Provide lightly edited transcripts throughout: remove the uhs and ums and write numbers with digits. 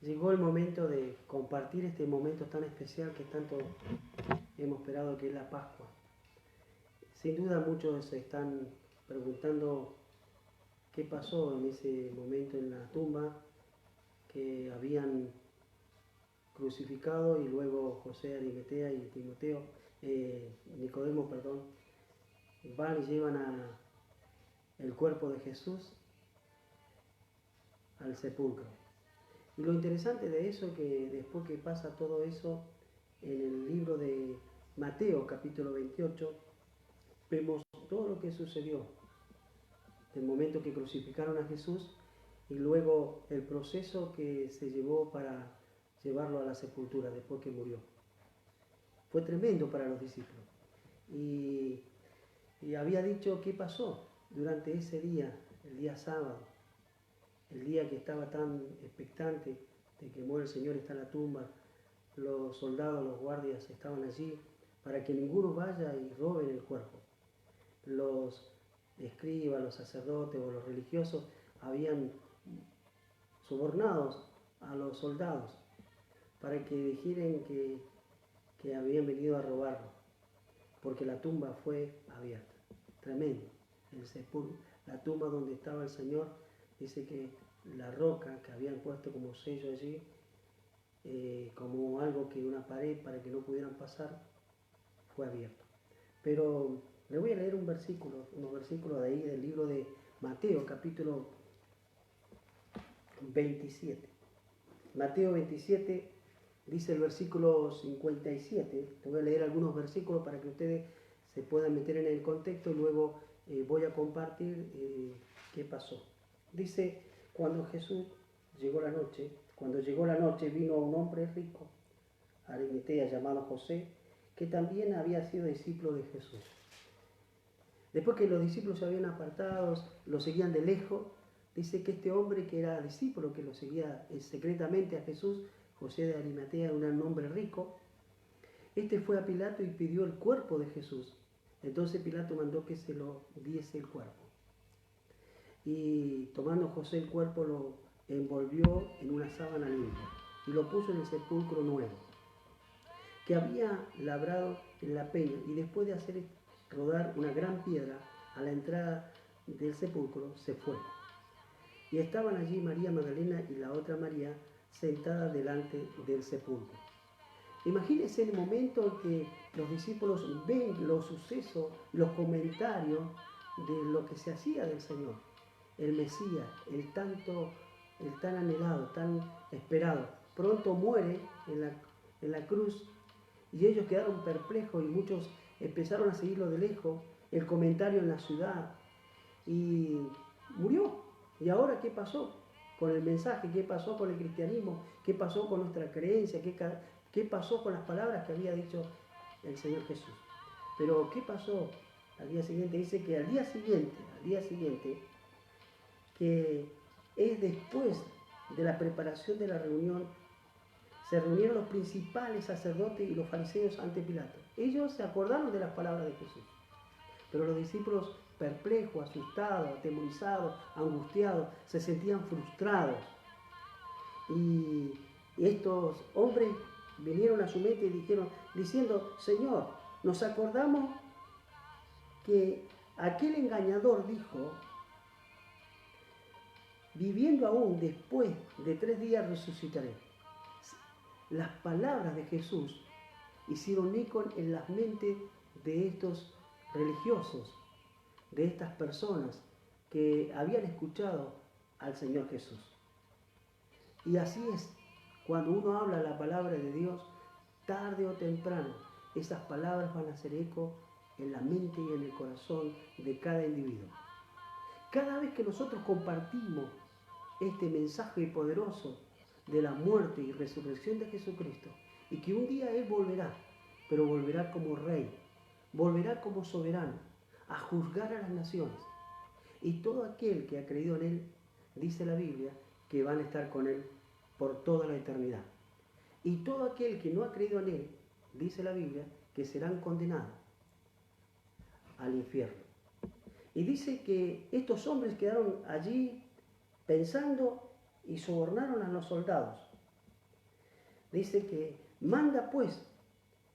Llegó el momento de compartir este momento tan especial que tanto hemos esperado, que es la Pascua. Sin duda muchos se están preguntando qué pasó en ese momento en la tumba, que habían crucificado y luego José, Arimatea y Nicodemo, van y llevan el cuerpo de Jesús al sepulcro. Y lo interesante de eso es que después que pasa todo eso, en el libro de Mateo capítulo 28, vemos todo lo que sucedió, del momento que crucificaron a Jesús y luego el proceso que se llevó para llevarlo a la sepultura después que murió. Fue tremendo para los discípulos. Y había dicho qué pasó durante ese día, el día sábado, el día que estaba tan expectante de que muere el Señor, está en la tumba, los soldados, los guardias estaban allí para que ninguno vaya y roben el cuerpo. Los escribas, los sacerdotes o los religiosos habían sobornado a los soldados para que dijeran que habían venido a robarlo, porque la tumba fue abierta. Tremendo. La tumba donde estaba el Señor, dice que la roca que habían puesto como sello allí, como algo que una pared para que no pudieran pasar, fue abierto. Pero le voy a leer unos versículos de ahí del libro de Mateo, capítulo 27. Mateo 27 dice el versículo 57. Te voy a leer algunos versículos para que ustedes se puedan meter en el contexto y luego voy a compartir qué pasó. Dice, cuando llegó la noche, vino un hombre rico, Arimatea, llamado José, que también había sido discípulo de Jesús. Después que los discípulos se habían apartado, lo seguían de lejos, dice que este hombre que era discípulo, que lo seguía secretamente a Jesús, José de Arimatea, era un hombre rico, este fue a Pilato y pidió el cuerpo de Jesús. Entonces Pilato mandó que se lo diese el cuerpo. Y tomando José el cuerpo, lo envolvió en una sábana limpia y lo puso en el sepulcro nuevo, que había labrado en la peña, y después de hacer rodar una gran piedra a la entrada del sepulcro, se fue. Y estaban allí María Magdalena y la otra María sentada delante del sepulcro. Imagínense el momento en que los discípulos ven los sucesos, los comentarios de lo que se hacía del Señor, el Mesías, el tan anhelado, tan esperado. Pronto muere en la cruz y ellos quedaron perplejos y muchos empezaron a seguirlo de lejos, el comentario en la ciudad, y murió. ¿Y ahora qué pasó con el mensaje? ¿Qué pasó con el cristianismo? ¿Qué pasó con nuestra creencia? ¿Qué pasó con las palabras que había dicho el Señor Jesús? Pero ¿qué pasó al día siguiente? Dice que al día siguiente, que es después de la preparación de la reunión, se reunieron los principales sacerdotes y los fariseos ante Pilato. Ellos se acordaron de las palabras de Jesús, pero los discípulos, perplejos, asustados, atemorizados, angustiados, se sentían frustrados. Y estos hombres vinieron a su mente y diciendo, Señor, nos acordamos que aquel engañador dijo, viviendo aún después de 3 días resucitaré. Las palabras de Jesús hicieron eco en las mentes de estos religiosos, de estas personas que habían escuchado al Señor Jesús. Y así es, cuando uno habla la palabra de Dios, tarde o temprano, esas palabras van a hacer eco en la mente y en el corazón de cada individuo. Cada vez que nosotros compartimos este mensaje poderoso de la muerte y resurrección de Jesucristo, y que un día Él volverá, pero volverá como Rey, volverá como soberano, a juzgar a las naciones. Y todo aquel que ha creído en Él, dice la Biblia, que van a estar con Él por toda la eternidad. Y todo aquel que no ha creído en Él, dice la Biblia, que serán condenados al infierno. Y dice que estos hombres quedaron allí pensando y sobornaron a los soldados. dice que manda pues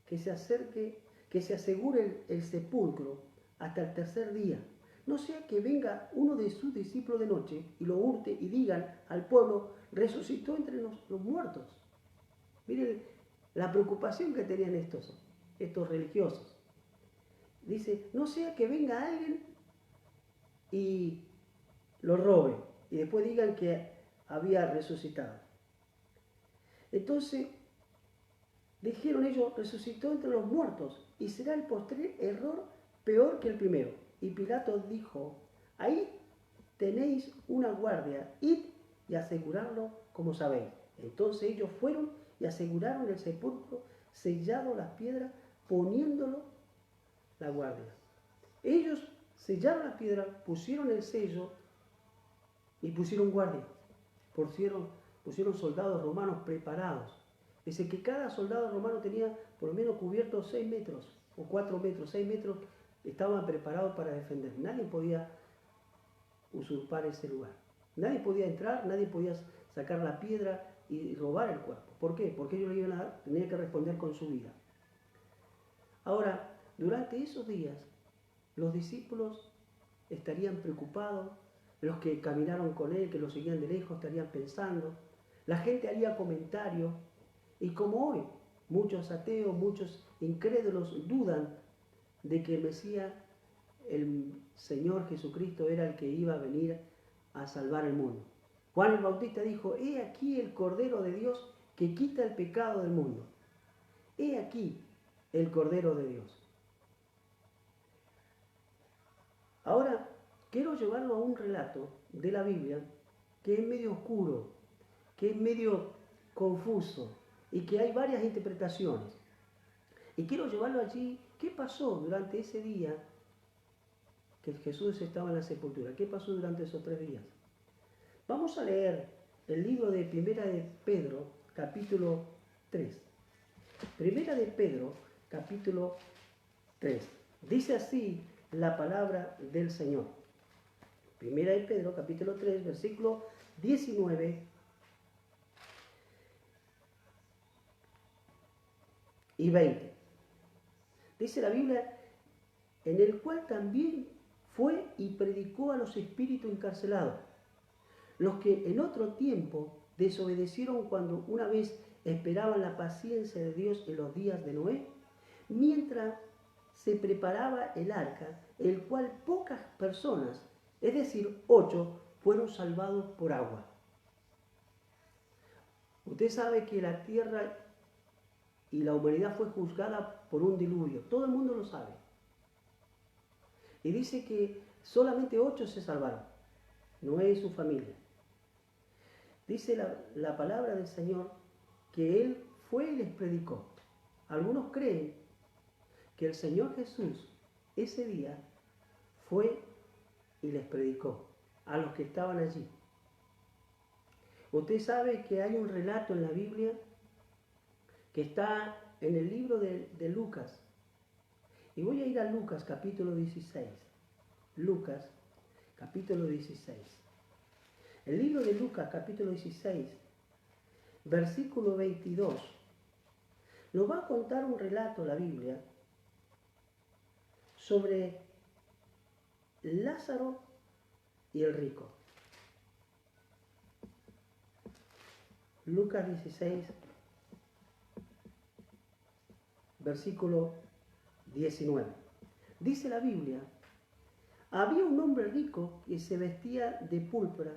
que se acerque, que se asegure el sepulcro hasta el tercer día. No sea que venga uno de sus discípulos de noche y lo hurte y digan al pueblo, resucitó entre los muertos. Miren la preocupación que tenían estos religiosos. Dice, no sea que venga alguien y lo robe y después digan que había resucitado. Entonces, dijeron ellos, resucitó entre los muertos y será el postrer error peor que el primero. Y Pilato dijo, ahí tenéis una guardia, id y asegurarlo como sabéis. Entonces ellos fueron y aseguraron el sepulcro, sellado las piedras, poniéndolo la guardia. Ellos sellaron las piedras, pusieron el sello y pusieron guardia. Pusieron soldados romanos preparados. Dice que cada soldado romano tenía por lo menos cubierto 6 metros o 4 metros, 6 metros, estaban preparados para defender. Nadie podía usurpar ese lugar. Nadie podía entrar, nadie podía sacar la piedra y robar el cuerpo. ¿Por qué? Porque ellos tenían que responder con su vida. Ahora, durante esos días, los discípulos estarían preocupados, los que caminaron con él, que lo seguían de lejos, estarían pensando, la gente haría comentarios, y como hoy, muchos ateos, muchos incrédulos dudan de que el Mesías, el Señor Jesucristo, era el que iba a venir a salvar el mundo. Juan el Bautista dijo, he aquí el Cordero de Dios que quita el pecado del mundo. He aquí el Cordero de Dios. Ahora, quiero llevarlo a un relato de la Biblia que es medio oscuro, que es medio confuso y que hay varias interpretaciones. Y quiero llevarlo allí, ¿qué pasó durante ese día que Jesús estaba en la sepultura? ¿Qué pasó durante esos 3 días? Vamos a leer el libro de Primera de Pedro, capítulo 3. Primera de Pedro, capítulo 3. Dice así la palabra del Señor. Primera de Pedro, capítulo 3, versículo 19 y 20. Dice la Biblia, en el cual también fue y predicó a los espíritus encarcelados, los que en otro tiempo desobedecieron cuando una vez esperaban la paciencia de Dios en los días de Noé, mientras se preparaba el arca, el cual pocas personas, es decir, 8, fueron salvados por agua. Usted sabe que la tierra y la humanidad fue juzgada por un diluvio. Todo el mundo lo sabe. Y dice que solamente 8 se salvaron. Noé y su familia. Dice la palabra del Señor que Él fue y les predicó. Algunos creen que el Señor Jesús ese día fue y les predicó a los que estaban allí. Usted sabe que hay un relato en la Biblia que está en el libro de Lucas. Y voy a ir a Lucas capítulo 16. Lucas capítulo 16. El libro de Lucas capítulo 16, versículo 22, nos va a contar un relato la Biblia sobre Lázaro y el rico. Lucas 16, versículo 19. Dice la Biblia, había un hombre rico que se vestía de púrpura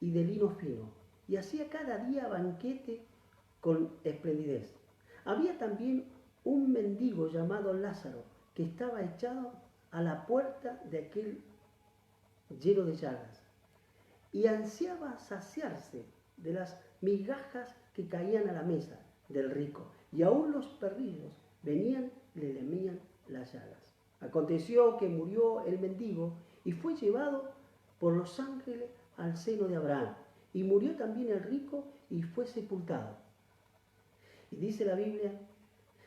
y de lino fino, y hacía cada día banquete con esplendidez. Había también un mendigo llamado Lázaro, que estaba echado a la puerta de aquel lleno de llagas, y ansiaba saciarse de las migajas que caían a la mesa del rico, y aún los perrillos venían y le lamían las llagas. Aconteció que murió el mendigo y fue llevado por los ángeles al seno de Abraham. Y murió también el rico y fue sepultado. Y dice la Biblia,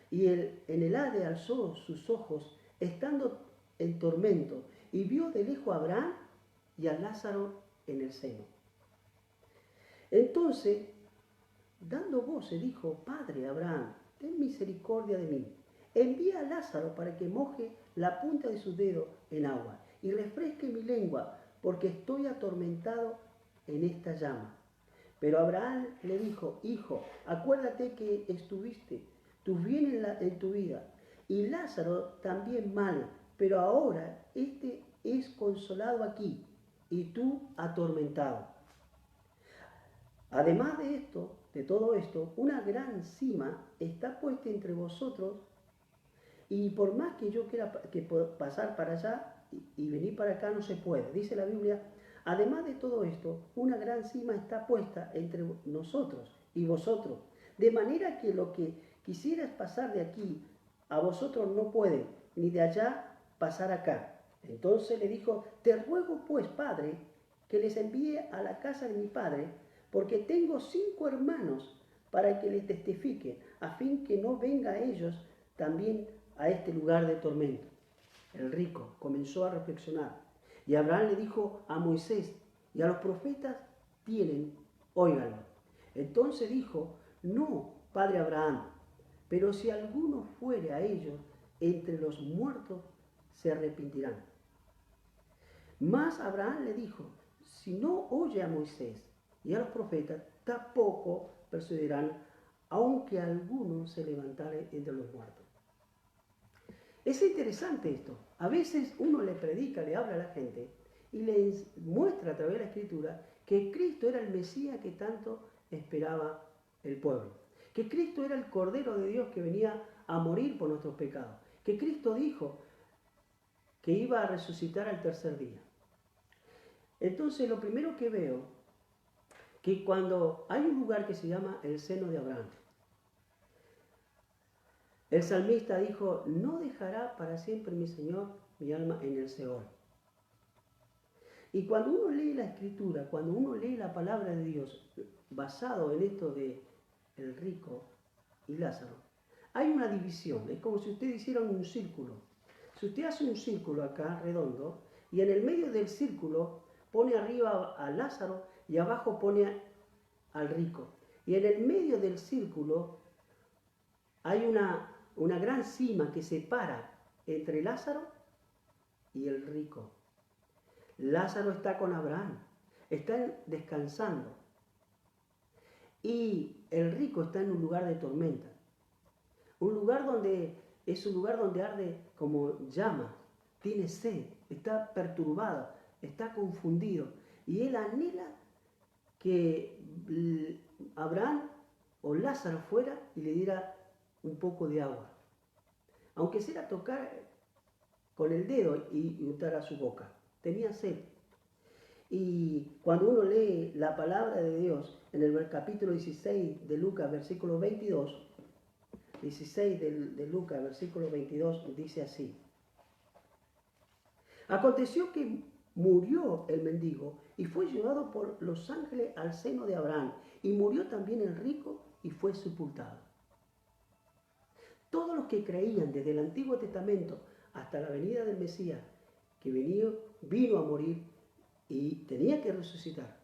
y en el Hades alzó sus ojos, estando en tormento, y vio de lejos a Abraham y a Lázaro en el seno. Entonces dando voces, dijo: Padre Abraham, ten misericordia de mí. Envía a Lázaro para que moje la punta de su dedo en agua y refresque mi lengua, porque estoy atormentado en esta llama. Pero Abraham le dijo: Hijo, acuérdate que tu bien en tu vida, y Lázaro también mal, pero ahora este es consolado aquí, y tú atormentado. Además de esto, de todo esto, una gran cima está puesta entre vosotros, y por más que yo quiera pasar para allá y venir para acá, no se puede. Dice la Biblia: además de todo esto, una gran cima está puesta entre nosotros y vosotros, de manera que lo que quisieras pasar de aquí a vosotros no puede, ni de allá pasar acá. Entonces le dijo: te ruego pues, Padre, que les envíe a la casa de mi padre, porque tengo 5 hermanos, para que les testifiquen, a fin que no venga a ellos también a este lugar de tormento. El rico comenzó a reflexionar, y Abraham le dijo a Moisés y a los profetas: tienen, óiganlo. Entonces dijo: no, padre Abraham, pero si alguno fuere a ellos entre los muertos, se arrepentirán. Mas Abraham le dijo: si no oye a Moisés y a los profetas, tampoco persuadirán, aunque alguno se levantare entre los muertos. Es interesante esto. A veces uno le predica, le habla a la gente y les muestra a través de la Escritura que Cristo era el Mesías que tanto esperaba el pueblo. Que Cristo era el Cordero de Dios que venía a morir por nuestros pecados. Que Cristo dijo que iba a resucitar al tercer día. Entonces lo primero que veo, que cuando hay un lugar que se llama el seno de Abraham, el salmista dijo: no dejará para siempre mi Señor mi alma en el Seol. Y cuando uno lee la Escritura, cuando uno lee la palabra de Dios, basado en esto de el rico y Lázaro, hay una división. Es como si usted hiciera un círculo. Si usted hace un círculo acá, redondo, y en el medio del círculo pone arriba a Lázaro y abajo pone al rico. Y en el medio del círculo hay una gran cima que separa entre Lázaro y el rico. Lázaro está con Abraham, está descansando. Y el rico está en un lugar de tormenta. Un lugar donde es un lugar donde arde como llama, tiene sed, está perturbado, está confundido. Y él anhela que Abraham o Lázaro fuera y le diera un poco de agua. Aunque sea tocar con el dedo y untar a su boca. Tenía sed. Y cuando uno lee la palabra de Dios en el capítulo 16 de Lucas, versículo 22, 16 de Lucas, versículo 22, dice así: aconteció que murió el mendigo y fue llevado por los ángeles al seno de Abraham, y murió también el rico y fue sepultado. Todos los que creían desde el Antiguo Testamento hasta la venida del Mesías, que vino a morir y tenía que resucitar,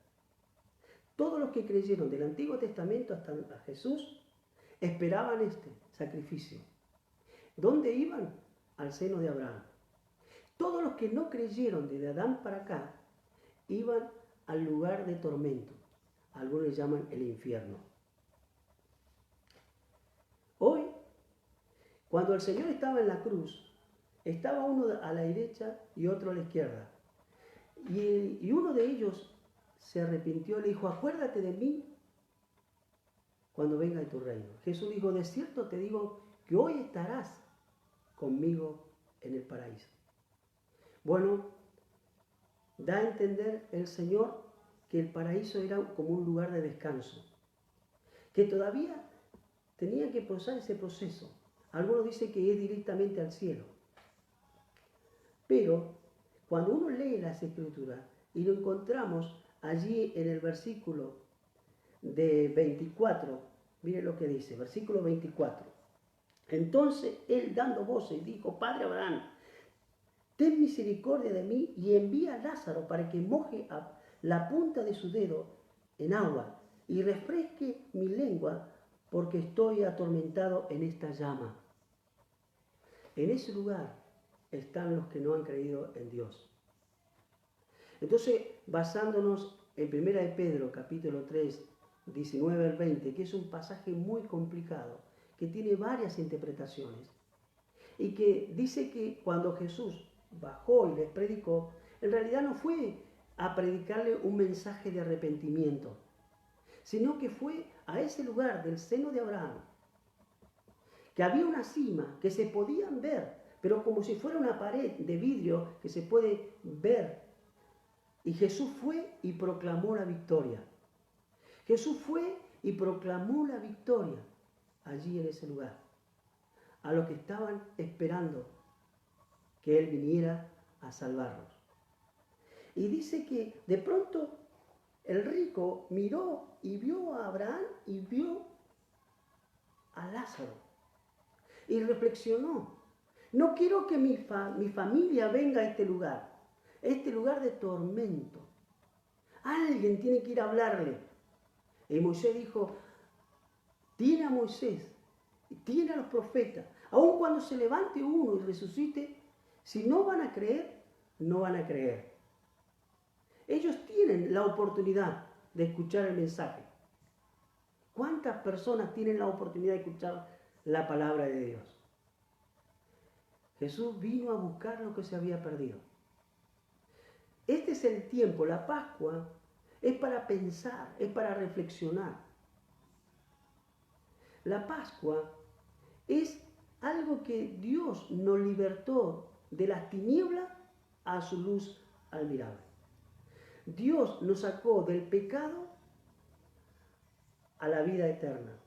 todos los que creyeron del Antiguo Testamento hasta a Jesús, esperaban este sacrificio. ¿Dónde iban? Al seno de Abraham. Todos los que no creyeron desde Adán para acá, iban al lugar de tormento. Algunos le llaman el infierno. Hoy, cuando el Señor estaba en la cruz, estaba uno a la derecha y otro a la izquierda. Y uno de ellos se arrepintió y le dijo: acuérdate de mí cuando venga de tu reino. Jesús dijo: de cierto te digo que hoy estarás conmigo en el paraíso. Bueno, da a entender el Señor que el paraíso era como un lugar de descanso, que todavía tenía que pasar ese proceso. Algunos dicen que es directamente al cielo. Pero cuando uno lee las Escrituras y lo encontramos allí en el versículo de 24, mire lo que dice, versículo 24. Entonces él, dando voces, dijo: Padre Abraham, ten misericordia de mí y envía a Lázaro para que moje la punta de su dedo en agua y refresque mi lengua, porque estoy atormentado en esta llama. En ese lugar están los que no han creído en Dios. Entonces, basándonos en 1 de Pedro, capítulo 3, 19 al 20, que es un pasaje muy complicado, que tiene varias interpretaciones, y que dice que cuando Jesús bajó y les predicó, en realidad no fue a predicarle un mensaje de arrepentimiento, sino que fue a ese lugar del seno de Abraham, que había una cima que se podían ver, pero como si fuera una pared de vidrio que se puede ver. Y Jesús fue y proclamó la victoria. Jesús fue y proclamó la victoria allí en ese lugar, a los que estaban esperando que Él viniera a salvarlos. Y dice que de pronto el rico miró y vio a Abraham y vio a Lázaro. Y reflexionó: no quiero que mi familia venga a este lugar de tormento. Alguien tiene que ir a hablarle. Y Moisés dijo: tiene a Moisés, tiene a los profetas. Aun cuando se levante uno y resucite, si no van a creer, no van a creer. Ellos tienen la oportunidad de escuchar el mensaje. ¿Cuántas personas tienen la oportunidad de escuchar la palabra de Dios? Jesús vino a buscar lo que se había perdido. Este es el tiempo, la Pascua es para pensar, es para reflexionar. La Pascua es algo que Dios nos libertó de las tinieblas a su luz admirable. Dios nos sacó del pecado a la vida eterna.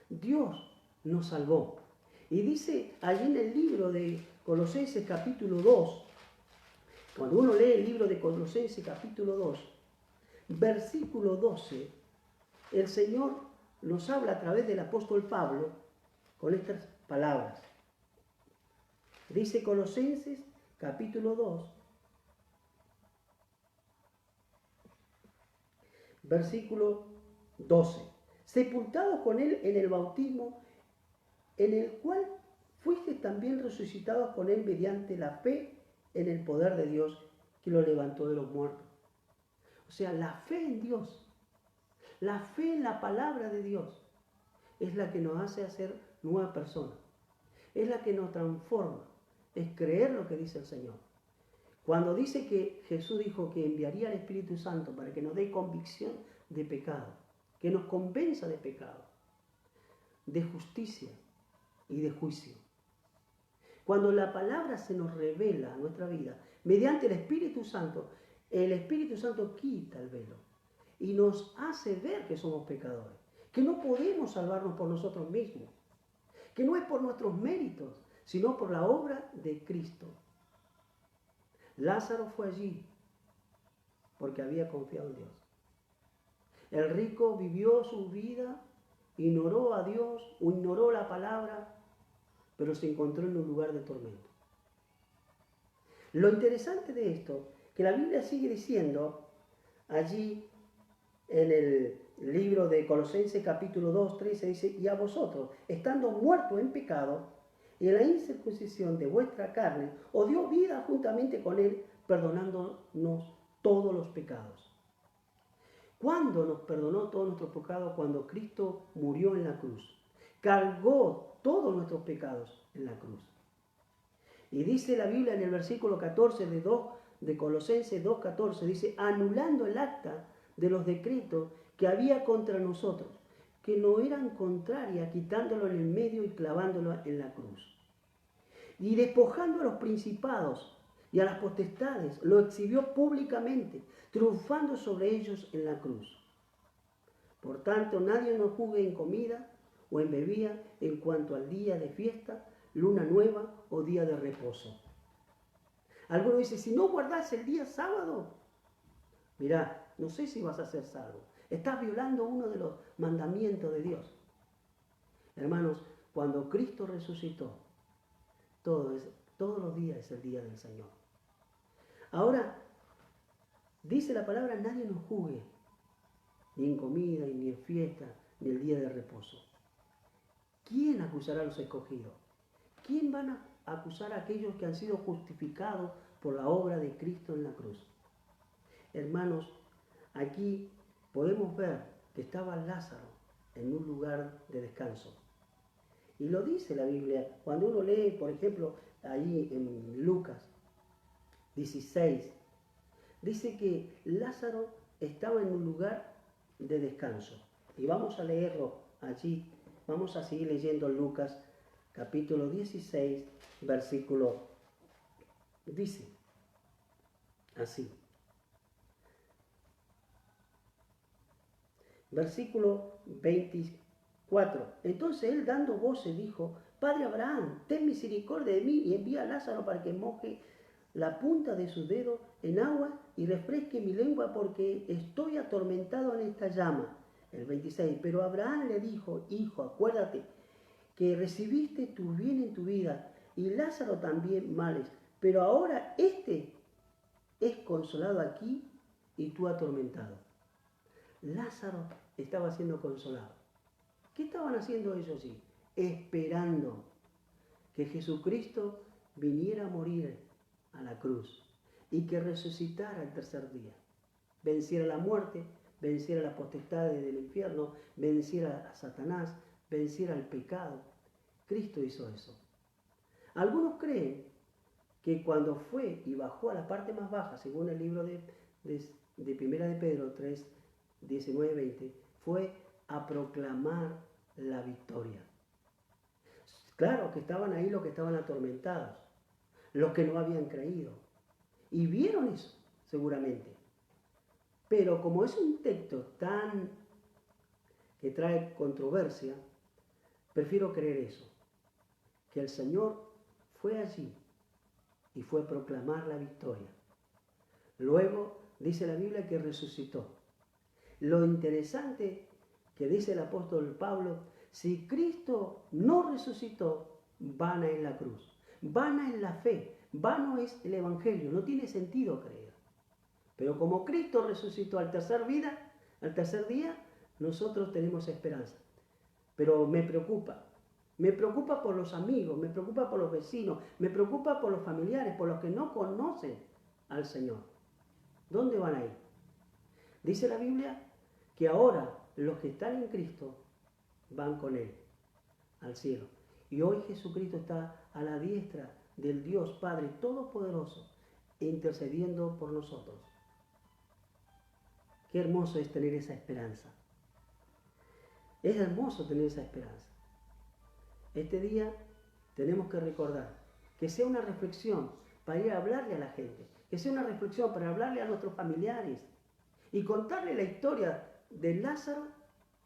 Dios nos salvó. Y dice allí en el libro de Colosenses capítulo 2, cuando uno lee el libro de Colosenses capítulo 2, versículo 12, el Señor nos habla a través del apóstol Pablo con estas palabras. Dice Colosenses capítulo 2, versículo 12. Sepultados con Él en el bautismo, en el cual fuiste también resucitados con Él mediante la fe en el poder de Dios que lo levantó de los muertos. O sea, la fe en Dios, la fe en la palabra de Dios, es la que nos hace hacer nueva persona. Es la que nos transforma. Es creer lo que dice el Señor. Cuando dice que Jesús dijo que enviaría al Espíritu Santo para que nos dé convicción de pecado, que nos convenza de pecado, de justicia y de juicio. Cuando la palabra se nos revela a nuestra vida mediante el Espíritu Santo quita el velo y nos hace ver que somos pecadores, que no podemos salvarnos por nosotros mismos, que no es por nuestros méritos, sino por la obra de Cristo. Lázaro fue allí porque había confiado en Dios. El rico vivió su vida, ignoró a Dios o ignoró la palabra, pero se encontró en un lugar de tormento. Lo interesante de esto, que la Biblia sigue diciendo allí en el libro de Colosenses capítulo 2, 13, dice: y a vosotros, estando muertos en pecado, y en la incircuncisión de vuestra carne, os dio vida juntamente con Él, perdonándonos todos los pecados. ¿Cuándo nos perdonó todos nuestros pecados? Cuando Cristo murió en la cruz. Cargó todos nuestros pecados en la cruz. Y dice la Biblia en el versículo 14 de Colosenses 2:14, dice: anulando el acta de los decretos que había contra nosotros, que no eran contrarias, quitándolo en el medio y clavándolo en la cruz. Y despojando a los principados y a las potestades, lo exhibió públicamente, triunfando sobre ellos en la cruz. Por tanto, nadie nos juzgue en comida o en bebida en cuanto al día de fiesta, luna nueva o día de reposo. Algunos dicen: si no guardas el día sábado, mirá, no sé si vas a ser salvo. Estás violando uno de los mandamientos de Dios. Hermanos, cuando Cristo resucitó, todos los días es el día del Señor. Ahora, dice la palabra: nadie nos juzgue ni en comida, ni en fiesta, ni el día de reposo. ¿Quién acusará a los escogidos? ¿Quién van a acusar a aquellos que han sido justificados por la obra de Cristo en la cruz? Hermanos, aquí podemos ver que estaba Lázaro en un lugar de descanso. Y lo dice la Biblia. Cuando uno lee, por ejemplo, ahí en Lucas 16, dice que Lázaro estaba en un lugar de descanso. Y vamos a leerlo allí. Vamos a seguir leyendo Lucas capítulo 16, versículo, dice así. Versículo 24. Entonces él, dando voces, dijo: Padre Abraham, ten misericordia de mí y envía a Lázaro para que moje la punta de su dedo en agua y refresque mi lengua, porque estoy atormentado en esta llama. El 26. Pero Abraham le dijo: Hijo, acuérdate que recibiste tu bien en tu vida y Lázaro también males, pero ahora este es consolado aquí y tú atormentado. Lázaro estaba siendo consolado. ¿Qué estaban haciendo ellos allí? Esperando que Jesucristo viniera a morir a la cruz y que resucitara el tercer día. Venciera la muerte, venciera las potestades del infierno, venciera a Satanás, venciera el pecado. Cristo hizo eso. Algunos creen que cuando fue y bajó a la parte más baja, según el libro de Primera de Pedro 3, 19, 20, fue a proclamar la victoria. Claro que estaban ahí los que estaban atormentados, los que no habían creído, y vieron eso, seguramente. Pero como es un texto tan que trae controversia, prefiero creer eso, que el Señor fue allí y fue a proclamar la victoria. Luego dice la Biblia que resucitó. Lo interesante que dice el apóstol Pablo: si Cristo no resucitó, vana es la cruz, vana es la fe, vano es el evangelio, no tiene sentido creer. Pero como Cristo resucitó al tercer día, nosotros tenemos esperanza. Pero me preocupa por los amigos, me preocupa por los vecinos, me preocupa por los familiares, por los que no conocen al Señor. ¿Dónde van a ir? Dice la Biblia que ahora los que están en Cristo van con Él al cielo. Y hoy Jesucristo está a la diestra del Dios Padre Todopoderoso, intercediendo por nosotros. Qué hermoso es tener esa esperanza. Es hermoso tener esa esperanza. Este día tenemos que recordar que sea una reflexión para ir a hablarle a la gente, que sea una reflexión para hablarle a nuestros familiares y contarle la historia de Lázaro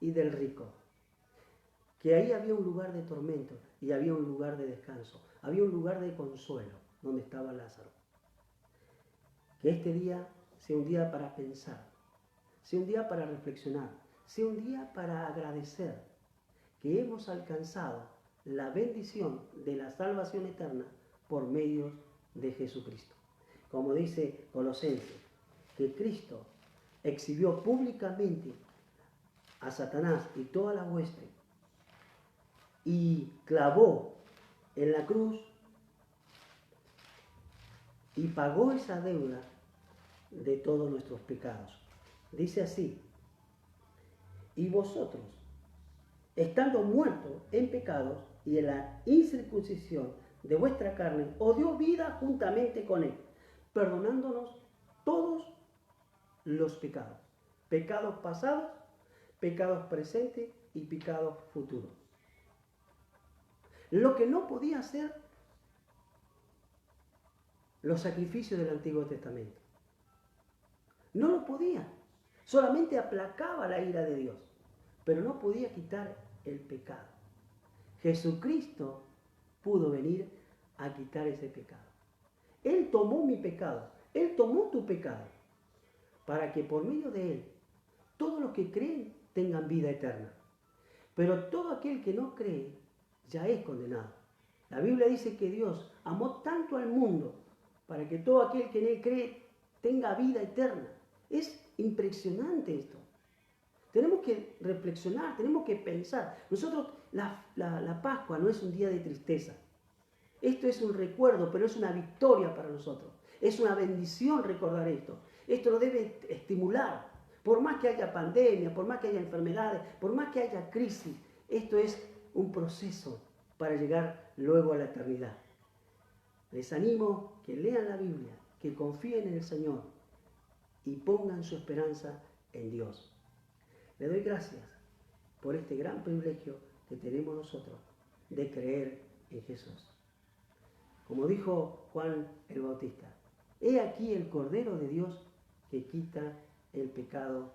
y del rico. Que ahí había un lugar de tormento y había un lugar de descanso, había un lugar de consuelo donde estaba Lázaro. Que este día sea un día para pensar, sea un día para reflexionar, sea un día para agradecer que hemos alcanzado la bendición de la salvación eterna por medio de Jesucristo. Como dice Colosenses, que Cristo exhibió públicamente a Satanás y toda la hueste y clavó en la cruz y pagó esa deuda de todos nuestros pecados. Dice así: y vosotros, estando muertos en pecados y en la incircuncisión de vuestra carne, os dio vida juntamente con Él, perdonándonos todos los pecados. Pecados pasados, pecados presentes y pecados futuros. Lo que no podía hacer los sacrificios del Antiguo Testamento. No lo podía. Solamente aplacaba la ira de Dios, pero no podía quitar el pecado. Jesucristo pudo venir a quitar ese pecado. Él tomó mi pecado, Él tomó tu pecado, para que por medio de Él todos los que creen tengan vida eterna. Pero todo aquel que no cree ya es condenado. La Biblia dice que Dios amó tanto al mundo para que todo aquel que en Él cree tenga vida eterna. Es impresionante esto. que reflexionar, tenemos que pensar. Nosotros, la Pascua no es un día de tristeza. Esto es un recuerdo, pero es una victoria para nosotros. Es una bendición recordar esto. Esto nos debe estimular. Por más que haya pandemia, por más que haya enfermedades, por más que haya crisis, esto es un proceso para llegar luego a la eternidad. Les animo que lean la Biblia, que confíen en el Señor y pongan su esperanza en Dios. Le doy gracias por este gran privilegio que tenemos nosotros de creer en Jesús. Como dijo Juan el Bautista, he aquí el Cordero de Dios que quita el pecado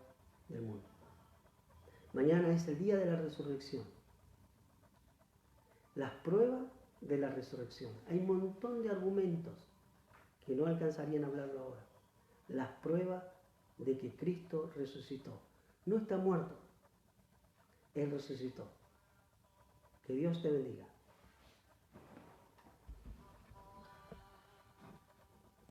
del mundo. Mañana es el día de la resurrección. Las pruebas de la resurrección. Hay un montón de argumentos que no alcanzarían a hablarlo ahora. Las pruebas de que Cristo resucitó. No está muerto. Él resucitó. Que Dios te bendiga.